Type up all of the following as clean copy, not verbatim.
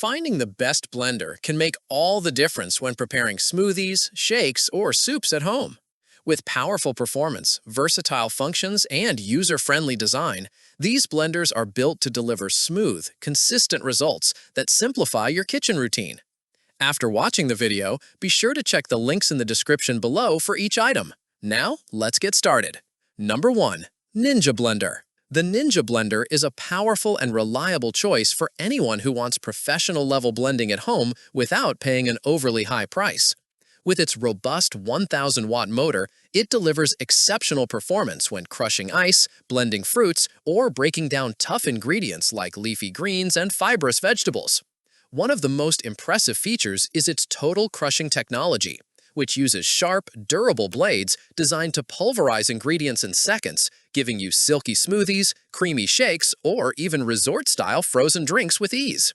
Finding the best blender can make all the difference when preparing smoothies, shakes, or soups at home. With powerful performance, versatile functions, and user-friendly design, these blenders are built to deliver smooth, consistent results that simplify your kitchen routine. After watching the video, be sure to check the links in the description below for each item. Now, let's get started. Number 1. Ninja Blender. The Ninja Blender is a powerful and reliable choice for anyone who wants professional-level blending at home without paying an overly high price. With its robust 1,000-watt motor, it delivers exceptional performance when crushing ice, blending fruits, or breaking down tough ingredients like leafy greens and fibrous vegetables. One of the most impressive features is its total crushing technology, which uses sharp, durable blades designed to pulverize ingredients in seconds, giving you silky smoothies, creamy shakes, or even resort-style frozen drinks with ease.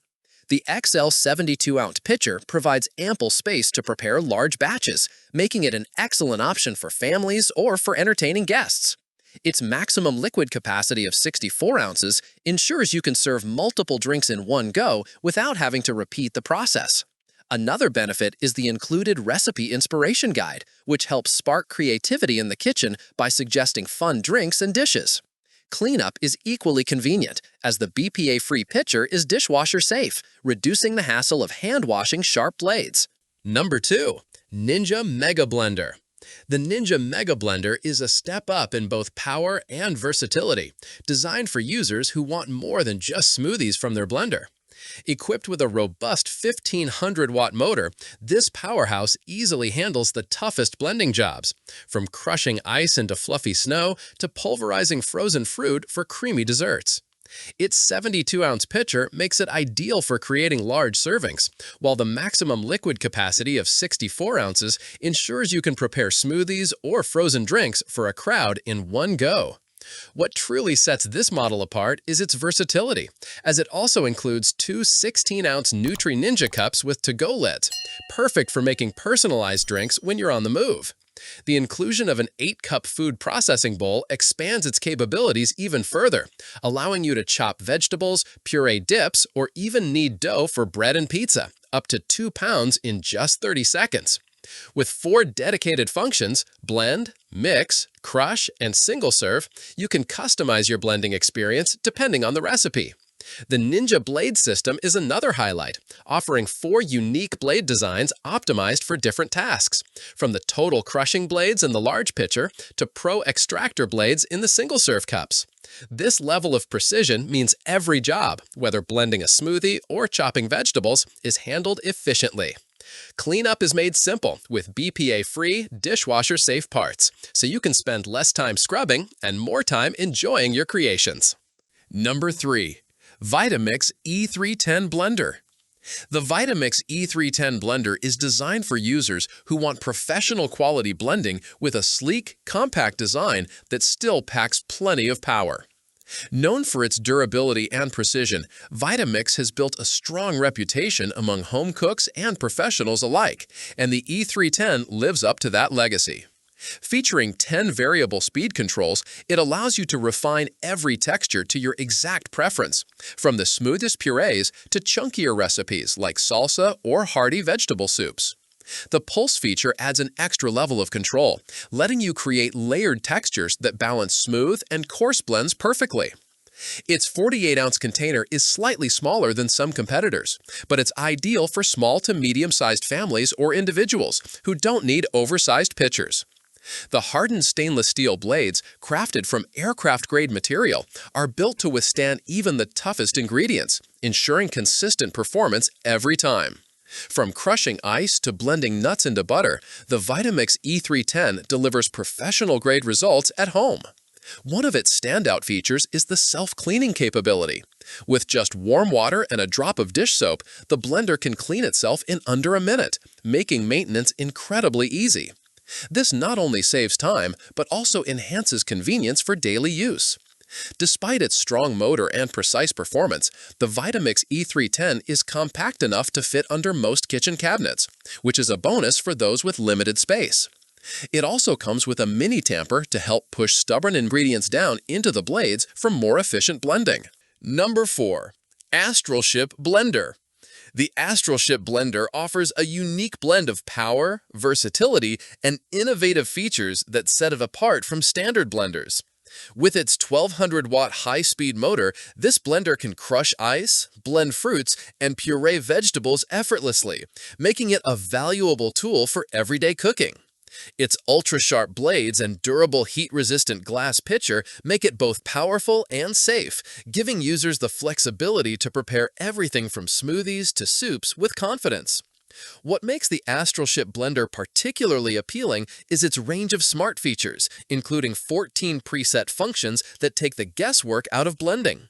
The XL 72-ounce pitcher provides ample space to prepare large batches, making it an excellent option for families or for entertaining guests. Its maximum liquid capacity of 64 ounces ensures you can serve multiple drinks in one go without having to repeat the process. Another benefit is the included recipe inspiration guide, which helps spark creativity in the kitchen by suggesting fun drinks and dishes. Cleanup is equally convenient, as the BPA-free pitcher is dishwasher safe, reducing the hassle of hand-washing sharp blades. Number 2. Ninja Mega Blender. The Ninja Mega Blender is a step up in both power and versatility, designed for users who want more than just smoothies from their blender. Equipped with a robust 1,500-watt motor, this powerhouse easily handles the toughest blending jobs, from crushing ice into fluffy snow to pulverizing frozen fruit for creamy desserts. Its 72-ounce pitcher makes it ideal for creating large servings, while the maximum liquid capacity of 64 ounces ensures you can prepare smoothies or frozen drinks for a crowd in one go. What truly sets this model apart is its versatility, as it also includes two 16-ounce Nutri Ninja cups with to-go lids, perfect for making personalized drinks when you're on the move. The inclusion of an 8-cup food processing bowl expands its capabilities even further, allowing you to chop vegetables, puree dips, or even knead dough for bread and pizza, up to 2 pounds in just 30 seconds. With 4 dedicated functions, blend, mix, crush, and single serve, you can customize your blending experience depending on the recipe. The Ninja Blade system is another highlight, offering 4 unique blade designs optimized for different tasks, from the total crushing blades in the large pitcher to pro extractor blades in the single-serve cups. This level of precision means every job, whether blending a smoothie or chopping vegetables, is handled efficiently. Cleanup is made simple with BPA-free, dishwasher-safe parts, so you can spend less time scrubbing and more time enjoying your creations. Number 3. Vitamix E310 Blender. The Vitamix E310 blender is designed for users who want professional quality blending with a sleek, compact design that still packs plenty of power. Known for its durability and precision, Vitamix has built a strong reputation among home cooks and professionals alike, and the E310 lives up to that legacy. Featuring 10 variable speed controls, it allows you to refine every texture to your exact preference, from the smoothest purees to chunkier recipes like salsa or hearty vegetable soups. The Pulse feature adds an extra level of control, letting you create layered textures that balance smooth and coarse blends perfectly. Its 48-ounce container is slightly smaller than some competitors, but it's ideal for small to medium-sized families or individuals who don't need oversized pitchers. The hardened stainless steel blades, crafted from aircraft-grade material, are built to withstand even the toughest ingredients, ensuring consistent performance every time. From crushing ice to blending nuts into butter, the Vitamix E310 delivers professional-grade results at home. One of its standout features is the self-cleaning capability. With just warm water and a drop of dish soap, the blender can clean itself in under a minute, making maintenance incredibly easy. This not only saves time, but also enhances convenience for daily use. Despite its strong motor and precise performance, the Vitamix E310 is compact enough to fit under most kitchen cabinets, which is a bonus for those with limited space. It also comes with a mini tamper to help push stubborn ingredients down into the blades for more efficient blending. Number 4. ASTRALSHIP Blender. The ASTRALSHIP Blender offers a unique blend of power, versatility, and innovative features that set it apart from standard blenders. With its 1200-watt high-speed motor, this blender can crush ice, blend fruits, and puree vegetables effortlessly, making it a valuable tool for everyday cooking. Its ultra-sharp blades and durable heat-resistant glass pitcher make it both powerful and safe, giving users the flexibility to prepare everything from smoothies to soups with confidence. What makes the ASTRALSHIP Blender particularly appealing is its range of smart features, including 14 preset functions that take the guesswork out of blending.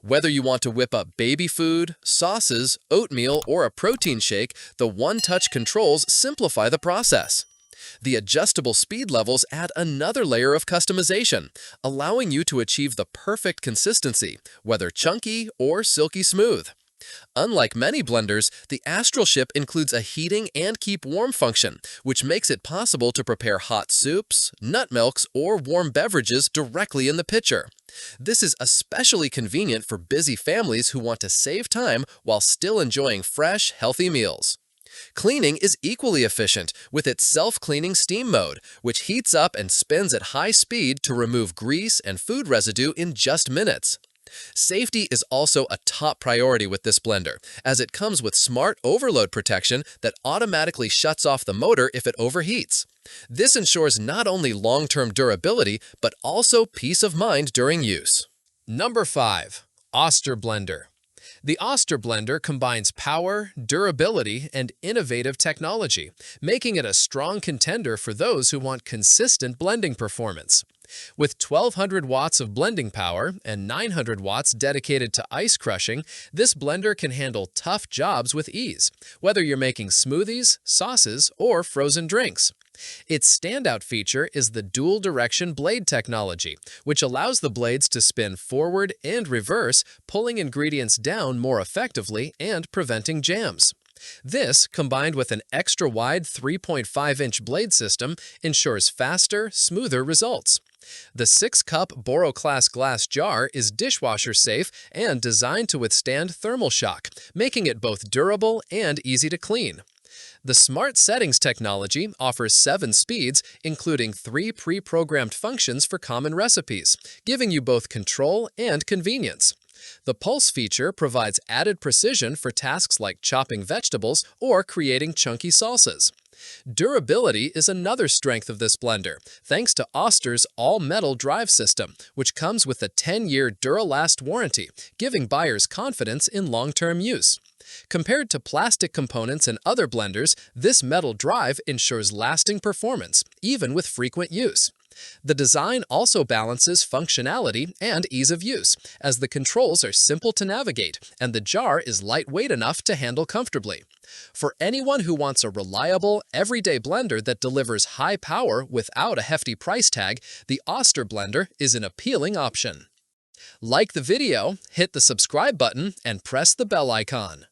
Whether you want to whip up baby food, sauces, oatmeal, or a protein shake, the one-touch controls simplify the process. The adjustable speed levels add another layer of customization, allowing you to achieve the perfect consistency, whether chunky or silky smooth. Unlike many blenders, the ASTRALSHIP includes a heating and keep warm function, which makes it possible to prepare hot soups, nut milks, or warm beverages directly in the pitcher. This is especially convenient for busy families who want to save time while still enjoying fresh, healthy meals. Cleaning is equally efficient with its self-cleaning steam mode, which heats up and spins at high speed to remove grease and food residue in just minutes. Safety is also a top priority with this blender, as it comes with smart overload protection that automatically shuts off the motor if it overheats. This ensures not only long-term durability, but also peace of mind during use. Number 5. Oster Blender. The Oster Blender combines power, durability, and innovative technology, making it a strong contender for those who want consistent blending performance. With 1200 watts of blending power and 900 watts dedicated to ice crushing, this blender can handle tough jobs with ease, whether you're making smoothies, sauces, or frozen drinks. Its standout feature is the dual-direction blade technology, which allows the blades to spin forward and reverse, pulling ingredients down more effectively and preventing jams. This, combined with an extra-wide 3.5-inch blade system, ensures faster, smoother results. The 6-cup Boro-class glass jar is dishwasher-safe and designed to withstand thermal shock, making it both durable and easy to clean. The Smart Settings technology offers 7 speeds, including 3 pre-programmed functions for common recipes, giving you both control and convenience. The Pulse feature provides added precision for tasks like chopping vegetables or creating chunky salsas. Durability is another strength of this blender, thanks to Oster's all-metal drive system, which comes with a 10-year Duralast warranty, giving buyers confidence in long-term use. Compared to plastic components and other blenders, this metal drive ensures lasting performance, even with frequent use. The design also balances functionality and ease of use, as the controls are simple to navigate and the jar is lightweight enough to handle comfortably. For anyone who wants a reliable, everyday blender that delivers high power without a hefty price tag, the Oster Blender is an appealing option. Like the video, hit the subscribe button, and press the bell icon.